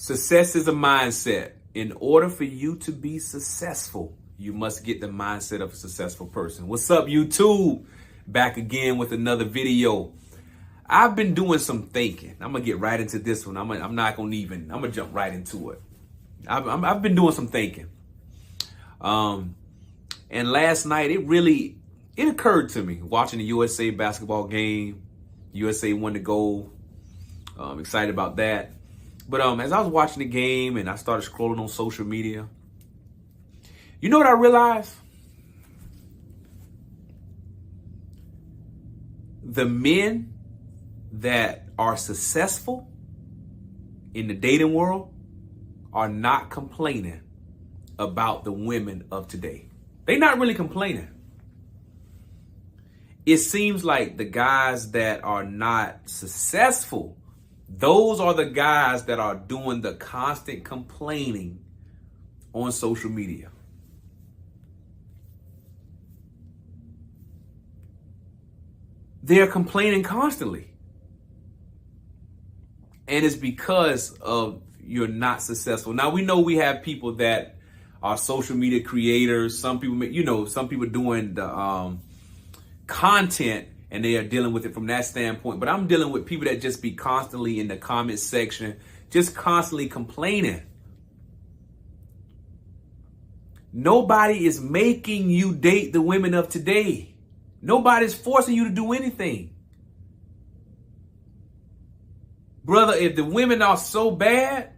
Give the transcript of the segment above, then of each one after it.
Success is a mindset. In order for you to be successful, you must get the mindset of a successful person. What's up, YouTube? Back again with another video. I've been doing some thinking. I'm gonna get right into this one. I'm gonna jump right into it. I've been doing some thinking. And last night it occurred to me watching the USA basketball game. USA won the gold. Excited about that. But as I was watching the game and I started scrolling on social media, you know what I realized? The men that are successful in the dating world are not complaining about the women of today. They're not really complaining. It seems like the guys that are not successful, those are the guys that are doing the constant complaining on social media. They're complaining constantly. And it's because of you're not successful. Now, we know we have people that are social media creators. Some people, some people doing the content and they are dealing with it from that standpoint. But I'm dealing with people that just be constantly in the comment section, just constantly complaining. Nobody is making you date the women of today. Nobody's forcing you to do anything. Brother, if the women are so bad,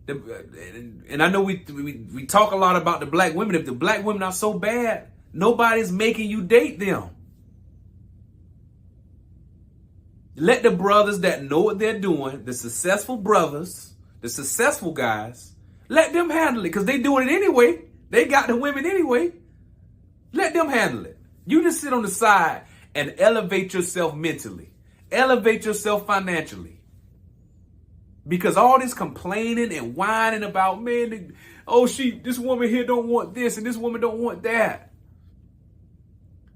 and I know we talk a lot about the black women. If the black women are so bad, nobody's making you date them. Let the brothers that know what they're doing, the successful brothers, the successful guys, let them handle it because they doing it anyway. They got the women anyway. Let them handle it. You just sit on the side and elevate yourself mentally. Elevate yourself financially. Because all this complaining and whining about, man, this woman here don't want this and this woman don't want that.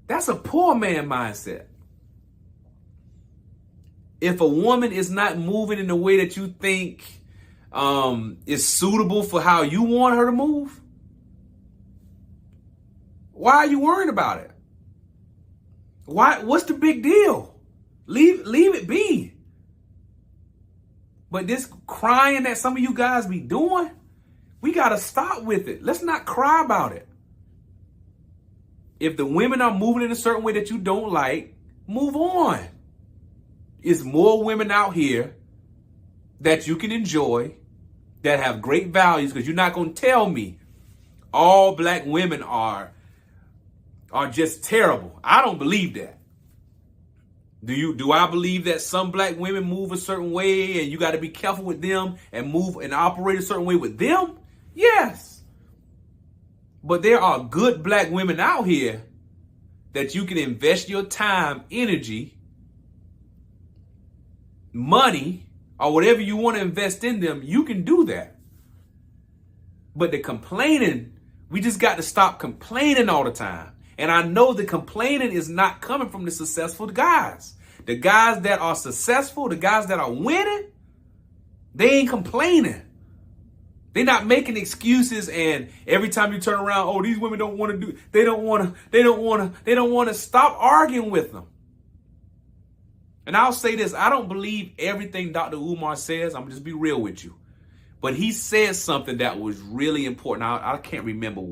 That's a poor man mindset. If a woman is not moving in the way that you think is suitable for how you want her to move, why are you worrying about it? What's the big deal? Leave it be. But this crying that some of you guys be doing, we got to stop with it. Let's not cry about it. If the women are moving in a certain way that you don't like, move on. It's more women out here that you can enjoy, that have great values, because you're not going to tell me all black women are just terrible. I don't believe that. Do I believe that some black women move a certain way and you got to be careful with them and move and operate a certain way with them? Yes. But there are good black women out here that you can invest your time, energy, money, or whatever you want to invest in them. You can do that. But the complaining, we just got to stop complaining all the time. And I know the complaining is not coming from the successful guys. The guys that are successful, the guys that are winning, they ain't complaining. They're not making excuses. And every time you turn around, these women don't want to do, they don't want to stop arguing with them. And I'll say this, I don't believe everything Dr. Umar says. I'm gonna just be real with you. But he said something that was really important. I can't remember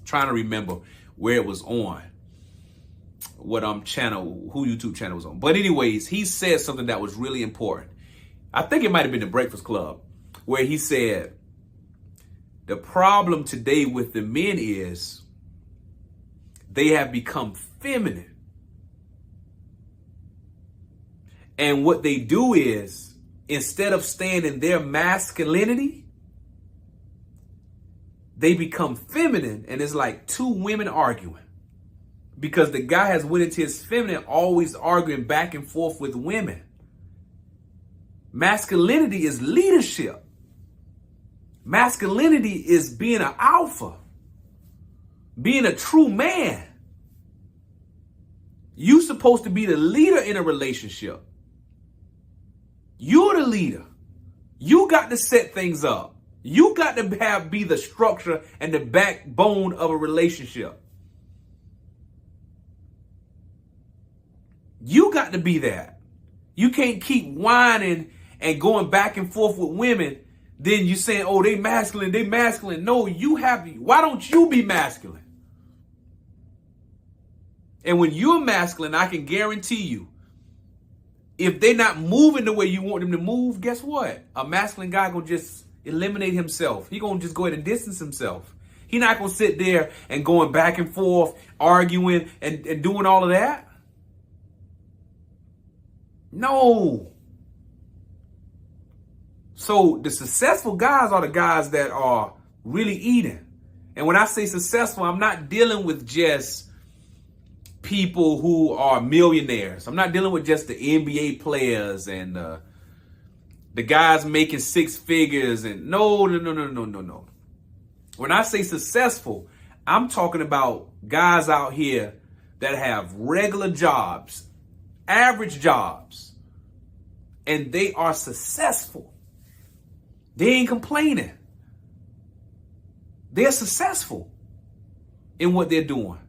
trying to remember where it was on, what who YouTube channel was on. But anyways, he said something that was really important. I think it might have been the Breakfast Club, where he said, the problem today with the men is they have become feminine. And what they do is, instead of staying in their masculinity, they become feminine, and it's like two women arguing. Because the guy has went into his feminine, always arguing back and forth with women. Masculinity is leadership. Masculinity is being an alpha, being a true man. You're supposed to be the leader in a relationship. You're the leader. You got to set things up. You got to be the structure and the backbone of a relationship. You got to be that. You can't keep whining and going back and forth with women. Then you saying, oh, they masculine, they masculine. No, you have. Why don't you be masculine? And when you're masculine, I can guarantee you, if they're not moving the way you want them to move, guess what? A masculine guy gonna just eliminate himself. He gonna just go ahead and distance himself. He not gonna sit there and going back and forth, arguing and doing all of that. No. So the successful guys are the guys that are really eating. And when I say successful, I'm not dealing with just people who are millionaires. I'm not dealing with just the NBA players and the guys making six figures. And no. When I say successful, I'm talking about guys out here that have regular jobs, average jobs, and they are successful. They ain't complaining. They're successful in what they're doing.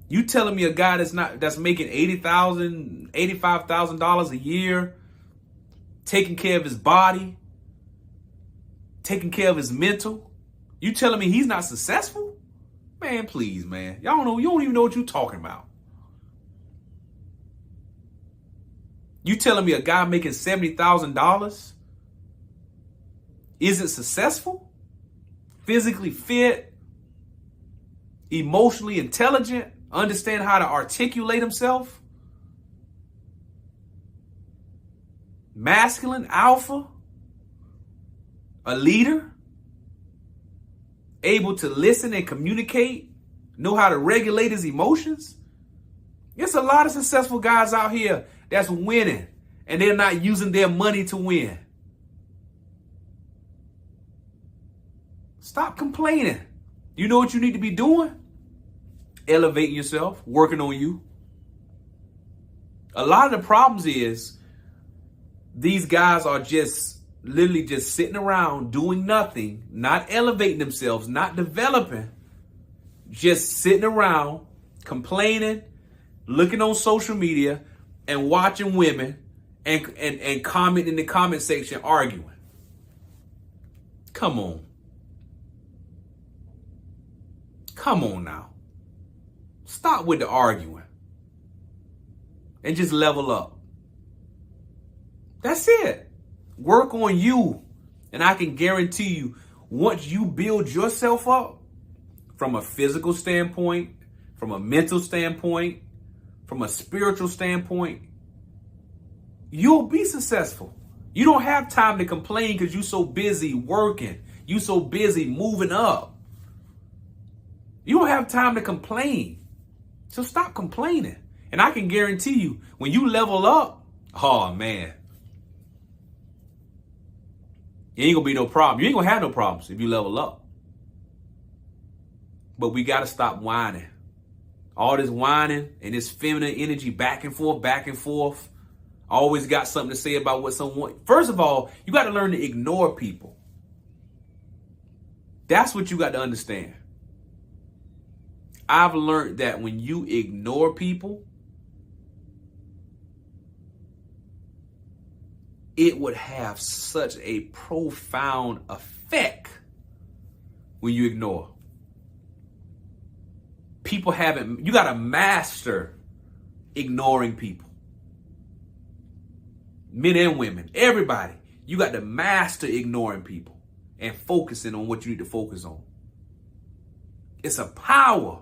You telling me a guy that's making $80,000, $85,000 a year, taking care of his body, taking care of his mental, you telling me he's not successful? Man, please, man. Y'all don't know. You don't even know what you're talking about. You telling me a guy making $70,000 isn't successful? Physically fit, emotionally intelligent, understand how to articulate himself, masculine, alpha, a leader, able to listen and communicate, know how to regulate his emotions. There's a lot of successful guys out here that's winning, and they're not using their money to win. Stop complaining. You know what you need to be doing? Elevating yourself, working on you. A lot of the problems is these guys are just literally just sitting around doing nothing, not elevating themselves, not developing, just sitting around complaining, looking on social media and watching women and comment in the comment section arguing. Come on. Come on now. Stop with the arguing and just level up. That's it. Work on you. And I can guarantee you, once you build yourself up from a physical standpoint, from a mental standpoint, from a spiritual standpoint, you'll be successful. You don't have time to complain because you're so busy working. You're so busy moving up. You don't have time to complain. So stop complaining. And I can guarantee you, when you level up, oh man, it ain't gonna be no problem. You ain't gonna have no problems if you level up. But we gotta stop whining. All this whining and this feminine energy back and forth. Always got something to say about what someone. First of all, you got to learn to ignore people. That's what you got to understand. I've learned that when you ignore people, it would have such a profound effect when you ignore. People haven't, you got to master ignoring people. Men and women, everybody, you got to master ignoring people and focusing on what you need to focus on. It's a power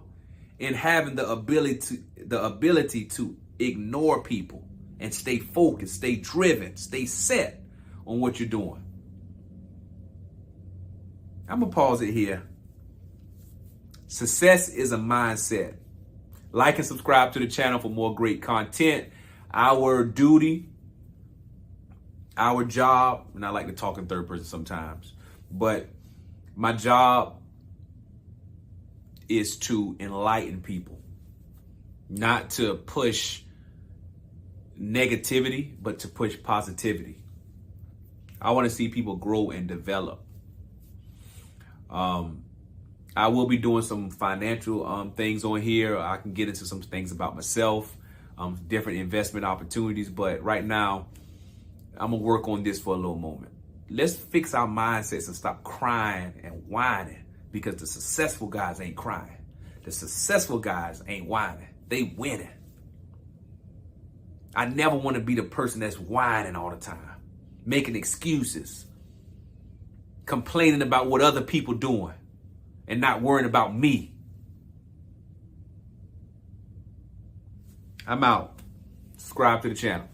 in having the ability to ignore people and stay focused, stay driven, stay set on what you're doing. I'm gonna pause it here. Success is a mindset. Like and subscribe to the channel for more great content. Our duty, our job, and I like to talk in third person sometimes, but my job is to enlighten people, not to push negativity, but to push positivity. I want to see people grow and develop. I will be doing some financial things on here. I can get into some things about myself, different investment opportunities. But right now, I'm going to work on this for a little moment. Let's fix our mindsets and stop crying and whining, because the successful guys ain't crying. The successful guys ain't whining. They winning. I never want to be the person that's whining all the time, making excuses, complaining about what other people doing, and not worrying about me. I'm out. Subscribe to the channel.